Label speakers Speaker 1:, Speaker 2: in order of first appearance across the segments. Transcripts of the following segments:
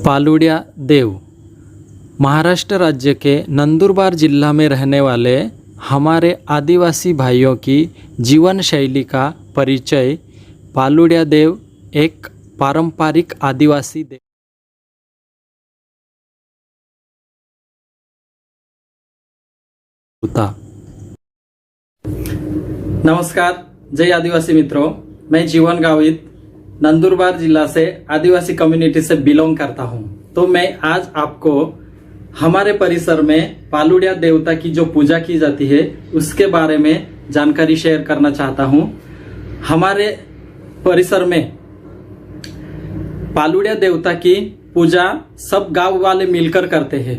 Speaker 1: पालुड़िया देव महाराष्ट्र राज्य के नंदुरबार जिला में रहने वाले हमारे आदिवासी भाइयों की जीवन शैली का परिचय। पालुड़िया देव एक पारंपरिक आदिवासी देवता।
Speaker 2: नमस्कार, जय आदिवासी मित्रों। मैं जीवन गावित नंदुरबार जिला से आदिवासी कम्युनिटी से बिलोंग करता हूं। तो मैं आज आपको हमारे परिसर में पालुड़िया देवता की जो पूजा की जाती है उसके बारे में जानकारी शेयर करना चाहता हूं। हमारे परिसर में पालुड़िया देवता की पूजा सब गांव वाले मिलकर करते हैं।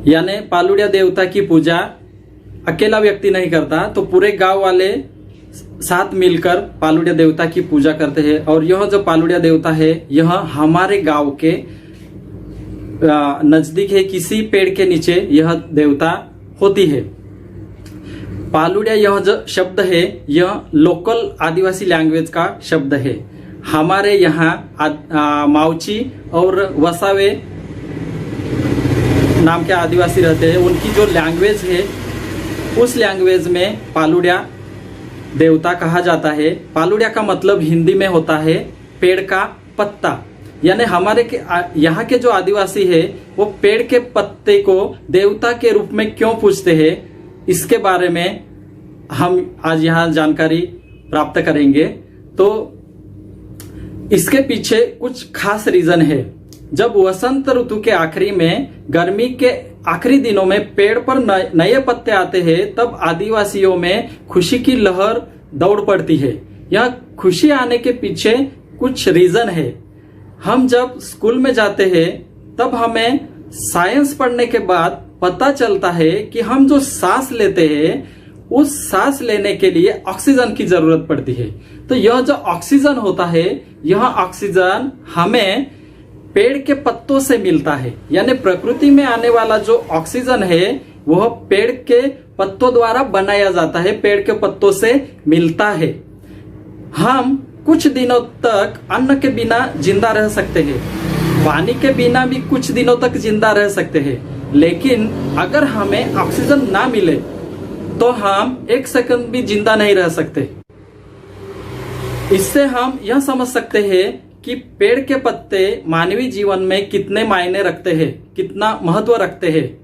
Speaker 2: यानी पालुड़िया देवता की पूजा अकेला व्यक्ति नहीं करता, तो पूरे गांव वाले साथ मिलकर पालुड़िया देवता की पूजा करते हैं। और यह जो पालुड़िया देवता है यह हमारे गांव के नजदीक है, किसी पेड़ के नीचे यह देवता होती है। पालुड़िया यह जो शब्द है यह लोकल आदिवासी लैंग्वेज का शब्द है। हमारे यहाँ माउची और वसावे नाम के आदिवासी रहते हैं, उनकी जो लैंग्वेज है उस लैंग्वेज में पालुड़िया देवता कहा जाता है। पालुड़िया का मतलब हिंदी में होता है पेड़ का पत्ता। यानी हमारे यहाँ के जो आदिवासी है वो पेड़ के पत्ते को देवता के रूप में क्यों पूजते हैं, इसके बारे में हम आज यहाँ जानकारी प्राप्त करेंगे। तो इसके पीछे कुछ खास रीजन है। जब वसंत ऋतु के आखिरी में, गर्मी के आखिरी दिनों में पेड़ पर नए पत्ते आते हैं, तब आदिवासियों में खुशी की लहर दौड़ पड़ती है। यह खुशी आने के पीछे कुछ रीजन है। हम जब स्कूल में जाते हैं तब हमें साइंस पढ़ने के बाद पता चलता है कि हम जो सांस लेते हैं उस सांस लेने के लिए ऑक्सीजन की जरूरत पड़ती है। तो यह जो ऑक्सीजन होता है यह ऑक्सीजन हमें पेड़ के पत्तों से मिलता है। यानी प्रकृति में आने वाला जो ऑक्सीजन है वह पेड़ के पत्तों द्वारा बनाया जाता है, पेड़ के पत्तों से मिलता है। हम कुछ दिनों तक अन्न के बिना जिंदा रह सकते हैं, पानी के बिना भी कुछ दिनों तक जिंदा रह सकते हैं, लेकिन अगर हमें ऑक्सीजन ना मिले तो हम एक सेकंड भी जिंदा नहीं रह सकते। इससे हम यह समझ सकते हैं कि पेड़ के पत्ते मानवीय जीवन में कितने मायने रखते हैं, कितना महत्व रखते हैं।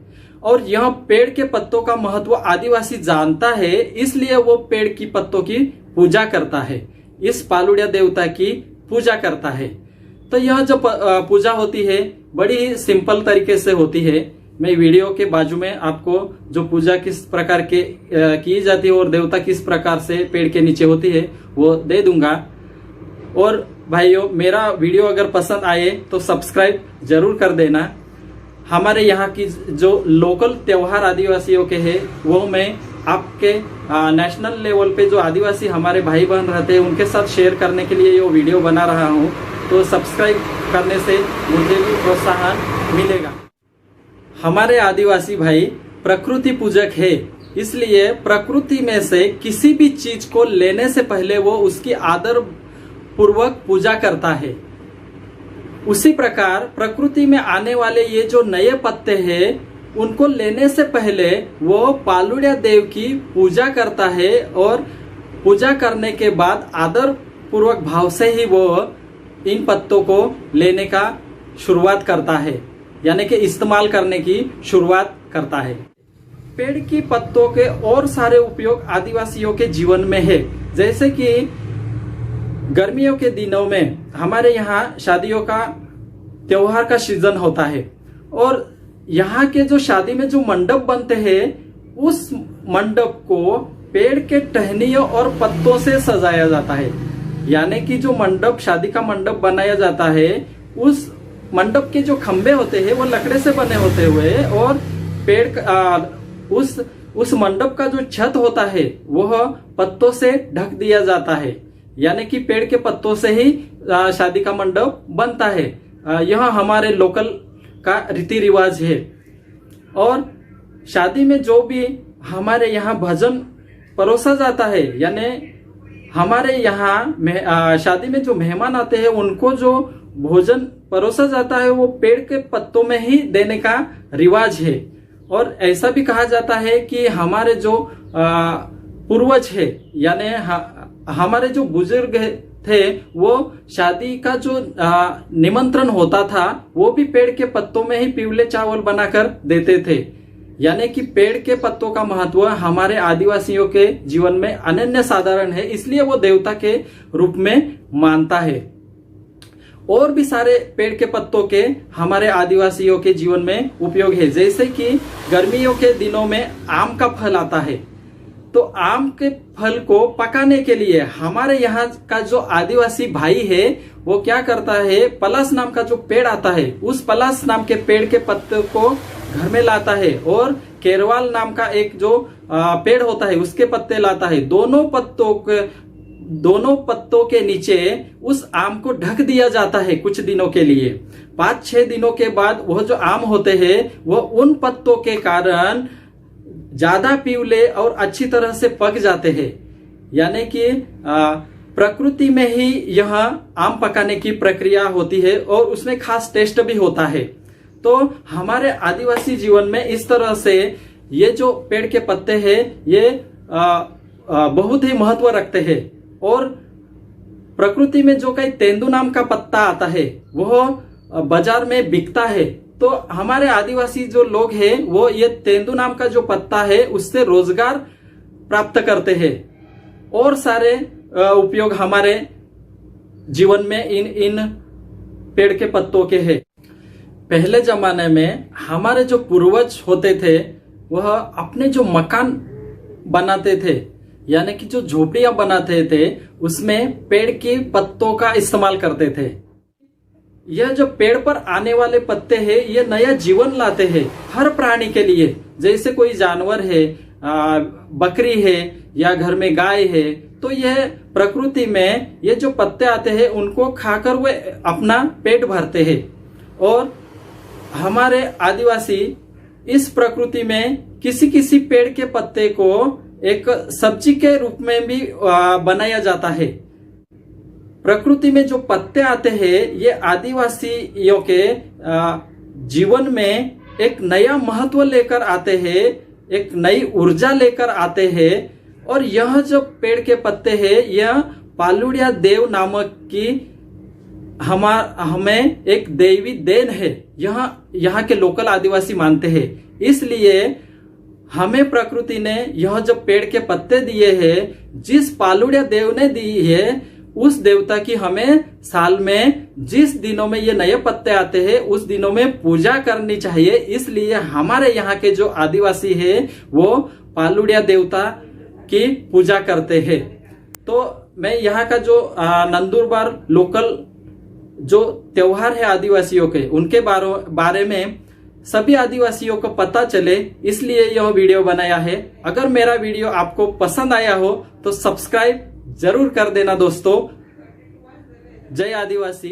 Speaker 2: और यह पेड़ के पत्तों का महत्व आदिवासी जानता है, इसलिए वो पेड़ की पत्तों की पूजा करता है, इस पालुड़िया देवता की पूजा करता है। तो यह जो पूजा होती है बड़ी ही सिंपल तरीके से होती है। मैं वीडियो के बाजू में आपको जो पूजा किस प्रकार के की जाती है और देवता किस प्रकार से पेड़ के नीचे होती है वो दे दूंगा। और भाइयों, मेरा वीडियो अगर पसंद आए तो सब्सक्राइब जरूर कर देना। हमारे यहाँ की जो लोकल त्योहार आदिवासियों के हैं वो मैं आपके नेशनल लेवल पे जो आदिवासी हमारे भाई बहन रहते हैं उनके साथ शेयर करने के लिए ये वीडियो बना रहा हूँ। तो सब्सक्राइब करने से मुझे भी प्रोत्साहन मिलेगा। हमारे आदिवासी भाई प्रकृति पूजक है, इसलिए प्रकृति में से किसी भी चीज को लेने से पहले वो उसकी आदर पूर्वक पूजा करता है। उसी प्रकार प्रकृति में आने वाले ये जो नए पत्ते हैं उनको लेने से पहले वो पालुड़िया देव की पूजा करता है, और पूजा करने के बाद आदर पूर्वक भाव से ही वो इन पत्तों को लेने का शुरुआत करता है, यानी कि इस्तेमाल करने की शुरुआत करता है। पेड़ की पत्तों के और सारे उपयोग आदिवासियों के जीवन में है। जैसे कि गर्मियों के दिनों में हमारे यहाँ शादियों का त्योहार का सीजन होता है, और यहाँ के जो शादी में जो मंडप बनते हैं उस मंडप को पेड़ के टहनियों और पत्तों से सजाया जाता है। यानी कि जो मंडप, शादी का मंडप बनाया जाता है, उस मंडप के जो खंबे होते हैं वो लकड़े से बने होते हुए, और पेड़ उस मंडप का जो छत होता है वह पत्तों से ढक दिया जाता है। यानी कि पेड़ के पत्तों से ही शादी का मंडप बनता है। यह हमारे लोकल का रीति रिवाज है। और शादी में जो भी हमारे यहाँ भजन परोसा जाता है, यानी हमारे यहाँ शादी में जो मेहमान आते हैं उनको जो भोजन परोसा जाता है वो पेड़ के पत्तों में ही देने का रिवाज है। और ऐसा भी कहा जाता है कि हमारे जो पूर्वज है यानी हमारे जो बुजुर्ग थे वो शादी का जो निमंत्रण होता था वो भी पेड़ के पत्तों में ही पिवले चावल बनाकर देते थे। यानी कि पेड़ के पत्तों का महत्व हमारे आदिवासियों के जीवन में अनन्य साधारण है, इसलिए वो देवता के रूप में मानता है। और भी सारे पेड़ के पत्तों के हमारे आदिवासियों के जीवन में उपयोग है, जैसे कि गर्मियों के दिनों में आम का फल आता है, तो आम के फल को पकाने के लिए हमारे यहाँ का जो आदिवासी भाई है वो क्या करता है, पलास नाम का जो पेड़ आता है उस पलास नाम के पेड़ के पत्ते को घर में लाता है और केरवाल नाम का एक जो पेड़ होता है उसके पत्ते लाता है। दोनों पत्तों के नीचे उस आम को ढक दिया जाता है कुछ दिनों के लिए। 5-6 दिनों के बाद वह जो आम होते हैं वह उन पत्तों के कारण ज्यादा पीवले और अच्छी तरह से पक जाते हैं। यानी कि प्रकृति में ही यह आम पकाने की प्रक्रिया होती है और उसमें खास टेस्ट भी होता है। तो हमारे आदिवासी जीवन में इस तरह से ये जो पेड़ के पत्ते हैं ये बहुत ही महत्व रखते हैं। और प्रकृति में जो कई तेंदु नाम का पत्ता आता है वह बाजार में बिकता है, तो हमारे आदिवासी जो लोग हैं वो ये तेंदु नाम का जो पत्ता है उससे रोजगार प्राप्त करते हैं। और सारे उपयोग हमारे जीवन में इन पेड़ के पत्तों के हैं। पहले जमाने में हमारे जो पूर्वज होते थे वह अपने जो मकान बनाते थे यानी कि जो झोपड़ियां बनाते थे उसमें पेड़ के पत्तों का इस्तेमाल करते थे। यह जो पेड़ पर आने वाले पत्ते हैं ये नया जीवन लाते हैं हर प्राणी के लिए। जैसे कोई जानवर है, बकरी है या घर में गाय है, तो यह प्रकृति में ये जो पत्ते आते हैं उनको खाकर वे अपना पेट भरते हैं। और हमारे आदिवासी इस प्रकृति में किसी किसी पेड़ के पत्ते को एक सब्जी के रूप में भी बनाया जाता है। प्रकृति में जो पत्ते आते हैं ये आदिवासियों के जीवन में एक नया महत्व लेकर आते हैं, एक नई ऊर्जा लेकर आते हैं। और यह जो पेड़ के पत्ते हैं यह पालुड़िया देव नामक की हमें एक देवी देन है, यहाँ के लोकल आदिवासी मानते हैं। इसलिए हमें प्रकृति ने यह जो पेड़ के पत्ते दिए हैं, जिस पालुड़िया देव ने दी है उस देवता की हमें साल में जिस दिनों में ये नए पत्ते आते हैं उस दिनों में पूजा करनी चाहिए। इसलिए हमारे यहाँ के जो आदिवासी है वो पालुड़िया देवता की पूजा करते हैं। तो मैं यहाँ का जो नंदुरबार लोकल जो त्योहार है आदिवासियों के उनके बारे में सभी आदिवासियों को पता चले, इसलिए यह वीडियो बनाया है। अगर मेरा वीडियो आपको पसंद आया हो तो सब्सक्राइब जरूर कर देना दोस्तों। जय आदिवासी।